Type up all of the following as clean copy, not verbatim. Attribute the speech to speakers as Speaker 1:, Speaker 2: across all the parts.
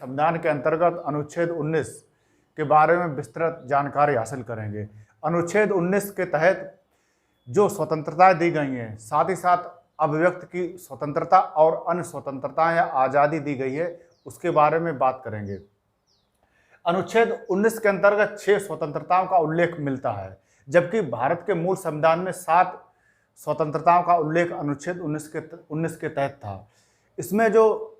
Speaker 1: संविधान के अंतर्गत अनुच्छेद 19 के बारे में विस्तृत जानकारी हासिल करेंगे। अनुच्छेद 19 के तहत जो स्वतंत्रताएं दी गई हैं, साथ ही साथ अभिव्यक्ति की स्वतंत्रता और अन्य स्वतंत्रताएं या आज़ादी दी गई है, उसके बारे में बात करेंगे। अनुच्छेद 19 के अंतर्गत 6 स्वतंत्रताओं का उल्लेख मिलता है, जबकि भारत के मूल संविधान में 7 स्वतंत्रताओं का उल्लेख अनुच्छेद 19 के तहत था। इसमें जो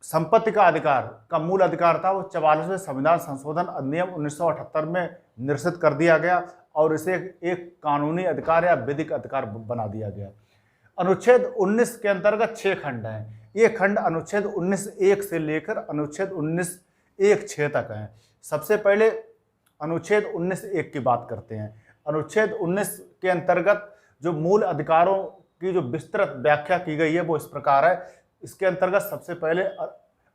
Speaker 1: संपत्ति का अधिकार का मूल अधिकार था, वो 44वें संविधान संशोधन अधिनियम 1978 में निरसित कर दिया गया और इसे एक कानूनी अधिकार या विधिक अधिकार बना दिया गया। अनुच्छेद 19 के अंतर्गत 6 खंड हैं। ये खंड अनुच्छेद 19(1) से लेकर अनुच्छेद 19(1)(6) तक हैं। सबसे पहले अनुच्छेद 19(1) की बात करते हैं। अनुच्छेद 19 के अंतर्गत जो मूल अधिकारों की जो विस्तृत व्याख्या की गई है वो इस प्रकार है। इसके अंतर्गत सबसे पहले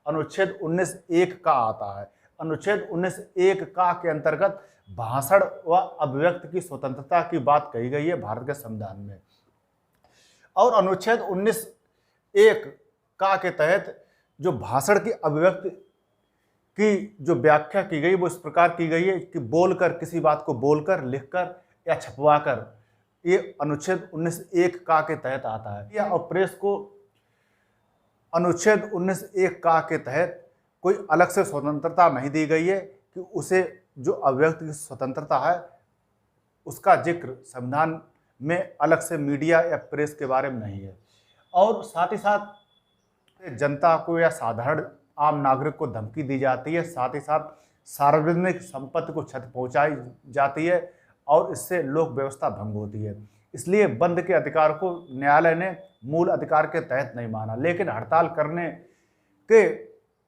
Speaker 1: अनुच्छेद 19(1) का आता है। अनुच्छेद 19(1) का के अंतर्गत भाषण व अभिव्यक्ति की स्वतंत्रता की बात कही गई है भारत के संविधान में। और अनुच्छेद 19(1) का के तहत जो भाषण की अभिव्यक्ति की जो व्याख्या की गई वो इस प्रकार की गई है कि बोलकर, किसी बात को बोलकर, लिखकर या छपवाकर, ये अनुच्छेद 19(1) का के तहत आता है। या और प्रेस को अनुच्छेद 19(1) का के तहत कोई अलग से स्वतंत्रता नहीं दी गई है कि उसे जो अभिव्यक्ति की स्वतंत्रता है उसका जिक्र संविधान में अलग से मीडिया या प्रेस के बारे में नहीं है। और साथ ही साथ जनता को या साधारण आम नागरिक को धमकी दी जाती है, साथ ही साथ सार्वजनिक संपत्ति को क्षति पहुंचाई जाती है और इससे लोक व्यवस्था भंग होती है। इसलिए बंद के अधिकार को न्यायालय ने मूल अधिकार के तहत नहीं माना, लेकिन हड़ताल करने के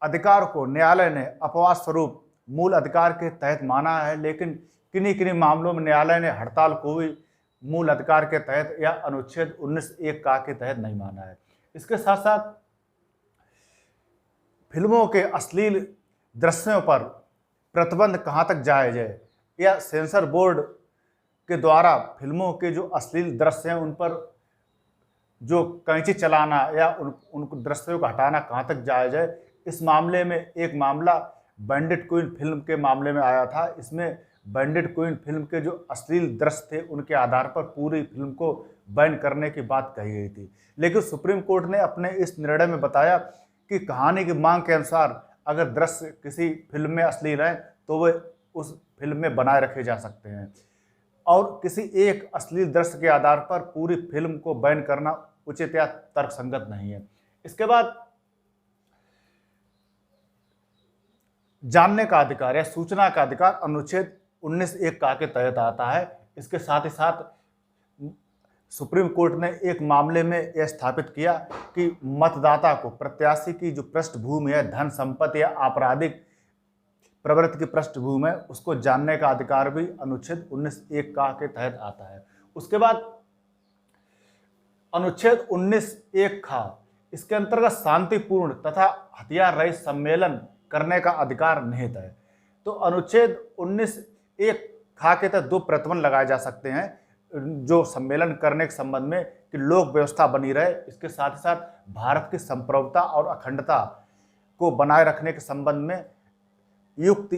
Speaker 1: अधिकार को न्यायालय ने अपवाद स्वरूप मूल अधिकार के तहत माना है। लेकिन किन्हीं किन्हीं मामलों में न्यायालय ने हड़ताल को भी मूल अधिकार के तहत या अनुच्छेद 19(1) का के तहत नहीं माना है। इसके साथ साथ फिल्मों के अश्लील दृश्यों पर प्रतिबंध कहाँ तक जायज है, या सेंसर बोर्ड के द्वारा फिल्मों के जो अश्लील दृश्य हैं उन पर जो कैंची चलाना या उन दृश्यों को हटाना कहाँ तक जायज है। इस मामले में एक मामला बैंडिट क्वीन फिल्म के मामले में आया था। इसमें बैंडिट क्वीन फिल्म के जो अश्लील दृश्य थे उनके आधार पर पूरी फिल्म को बैन करने की बात कही गई थी, लेकिन सुप्रीम कोर्ट ने अपने इस निर्णय में बताया कि कहानी की मांग के अनुसार अगर दृश्य किसी फिल्म में अश्लील है तो वे उस फिल्म में बनाए रखे जा सकते हैं और किसी एक अश्लील दृश्य के आधार पर पूरी फिल्म को बैन करना उचित या तर्कसंगत नहीं है। इसके बाद जानने का अधिकार या सूचना का अधिकार अनुच्छेद 19(1) का के तहत आता है। इसके साथ ही साथ सुप्रीम कोर्ट ने एक मामले में यह स्थापित किया कि मतदाता को प्रत्याशी की जो पृष्ठभूमि है, धन संपत्ति या आपराधिक प्रवृत्ति की पृष्ठभूमि है, उसको जानने का अधिकार भी अनुच्छेद 19(1) का के तहत आता है। उसके बाद अनुच्छेद 19(1) का, इसके अंतर्गत शांतिपूर्ण तथा हथियार रहित सम्मेलन करने का अधिकार निहित है। तो अनुच्छेद 19(1) का के तहत 2 प्रतिबंध लगाए जा सकते हैं जो सम्मेलन करने के संबंध में कि लोक व्यवस्था बनी रहे। इसके साथ ही साथ भारत की संप्रभुता और अखंडता को बनाए रखने के संबंध में युक्त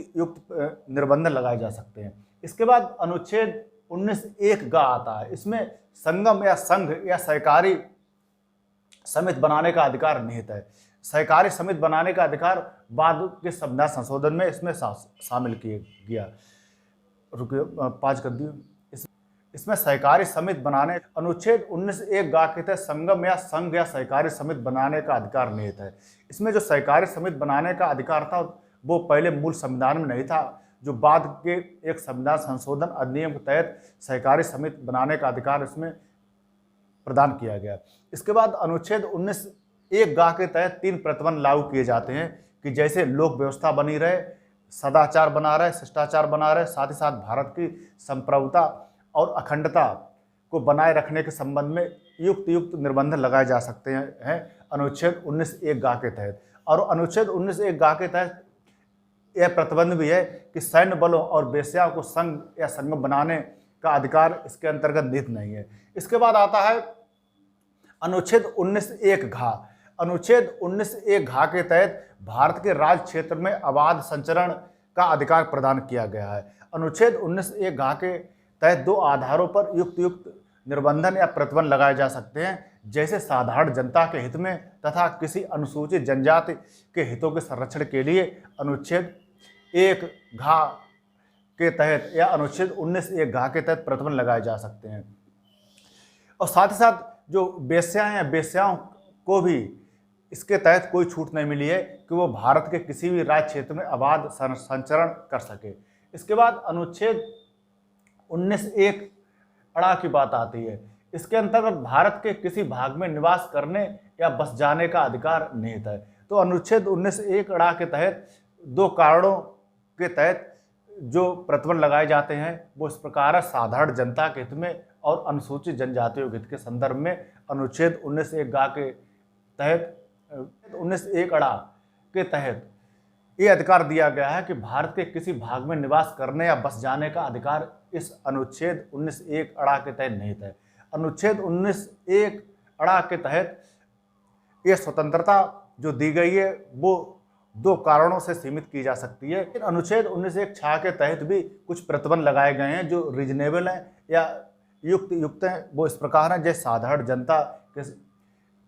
Speaker 1: निर्बंध लगाए जा सकते हैं। इसके बाद अनुच्छेद 19(1) का आता है। इसमें संगम या संघ या सहकारी समिति बनाने का अधिकार निहित है। सहकारी समिति बनाने का अधिकार बाद के संविधान संशोधन में इसमें शामिल किया गया। रुकिए, 5 कर दिए। इसमें सहकारी समिति बनाने अनुच्छेद 19(1) का के तहत संगम या संघ या सहकारी समिति बनाने का अधिकार निहित है। इसमें जो सहकारी समिति बनाने का अधिकार था वो पहले मूल संविधान में नहीं था, जो बाद के एक संविधान संशोधन अधिनियम के तहत सहकारी समिति बनाने का अधिकार इसमें प्रदान किया गया। इसके बाद अनुच्छेद 19(1) के तहत 3 प्रतिबंध लागू किए जाते हैं कि जैसे लोक व्यवस्था बनी रहे, सदाचार बना रहे, शिष्टाचार बना रहे, साथ ही साथ भारत की संप्रभुता और अखंडता को बनाए रखने के संबंध में युक्त निर्बंध लगाए जा सकते हैं अनुच्छेद 19(1) के तहत। और अनुच्छेद 19(1) के तहत यह प्रतिबंध भी है कि सैन्य बलों और वेश्याओं को संघ या संगम बनाने का अधिकार इसके अंतर्गत निहित नहीं है। इसके बाद आता है अनुच्छेद 19(1) घ। अनुच्छेद 19 घ के तहत भारत के राज क्षेत्र में अबाध संचरण का अधिकार प्रदान किया गया है। अनुच्छेद 19 घ के तहत दो आधारों पर युक्त निर्बंधन या प्रतिबंध लगाए जा सकते हैं, जैसे साधारण जनता के हित में तथा किसी अनुसूचित जनजाति के हितों के संरक्षण के लिए अनुच्छेद 1 घ के तहत या अनुच्छेद 19 घ के तहत प्रतिबंध लगाए जा सकते हैं। और साथ ही साथ जो वेश्याएं या वेश्याओं को भी इसके तहत कोई छूट नहीं मिली है कि वो भारत के किसी भी राज्य क्षेत्र में अबाध संचरण कर सके। इसके बाद अनुच्छेद 19 अड़ा की बात आती है। इसके अंतर्गत भारत के किसी भाग में निवास करने या बस जाने का अधिकार निहित है। तो अनुच्छेद 19 अड़ा के तहत दो कारणों के तहत जो प्रतिबंध लगाए जाते हैं वो इस प्रकार है। साधारण जनता के हित में और अनुसूचित जनजातियों के हित के संदर्भ में अनुच्छेद 19 घ के तहत 19 अड़ा के तहत ये अधिकार दिया गया है कि भारत के किसी भाग में निवास करने या बस जाने का अधिकार इस अनुच्छेद 19 अड़ा के तहत निहित है। अनुच्छेद 19 अड़ा के तहत ये स्वतंत्रता जो दी गई है वो दो कारणों से सीमित की जा सकती है। अनुच्छेद 19 छा के तहत भी कुछ प्रतिबंध लगाए गए हैं जो रीजनेबल हैं या युक्त हैं। वो इस प्रकार हैं, जैसे साधारण जनता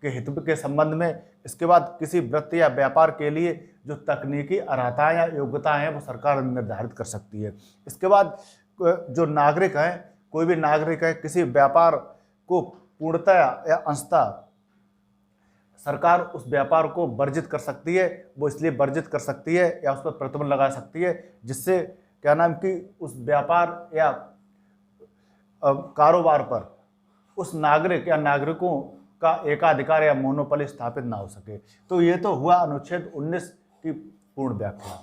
Speaker 1: के हित के संबंध में। इसके बाद किसी वृत्ति या व्यापार के लिए जो तकनीकी अर्हताएं या योग्यताएं हैं वो सरकार निर्धारित कर सकती है। इसके बाद जो नागरिक हैं, कोई भी नागरिक है, किसी व्यापार को पूर्णतः या अंशतः सरकार उस व्यापार को वर्जित कर सकती है। वो इसलिए वर्जित कर सकती है या उस पर प्रतिबंध लगा सकती है जिससे क्या नाम कि उस व्यापार या कारोबार पर उस नागरिक या नागरिकों का एकाधिकार या मोनोपोली स्थापित ना हो सके। तो ये तो हुआ अनुच्छेद 19 की पूर्ण व्याख्या।